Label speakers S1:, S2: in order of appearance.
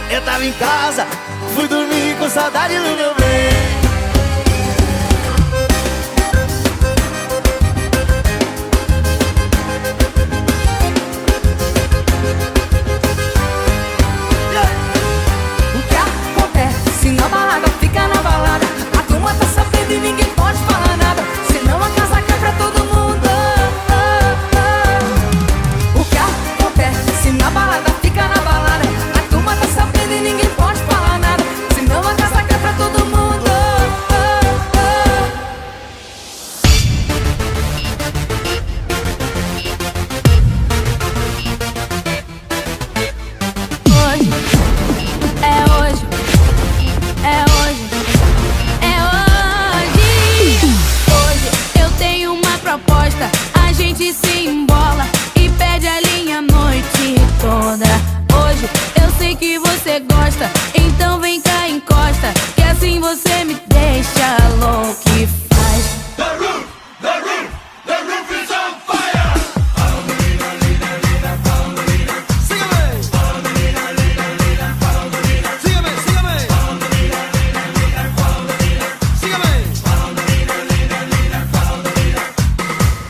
S1: Eu tava em casa, fui dormir com saudade do meu bem.
S2: O que acontece na balada fica na balada. A turma tá sabendo e ninguém pode falar nada, senão a casa cai pra todo mundo. O que acontece na balada fica na balada. A turma tá sabendo e ninguém pode falar nada, senão a casa cai pra todo mundo. Hoje é hoje, é hoje, é hoje. Hoje eu tenho uma proposta. A gente se embola e perde a linha a noite toda. Hoje eu sei que você gosta, então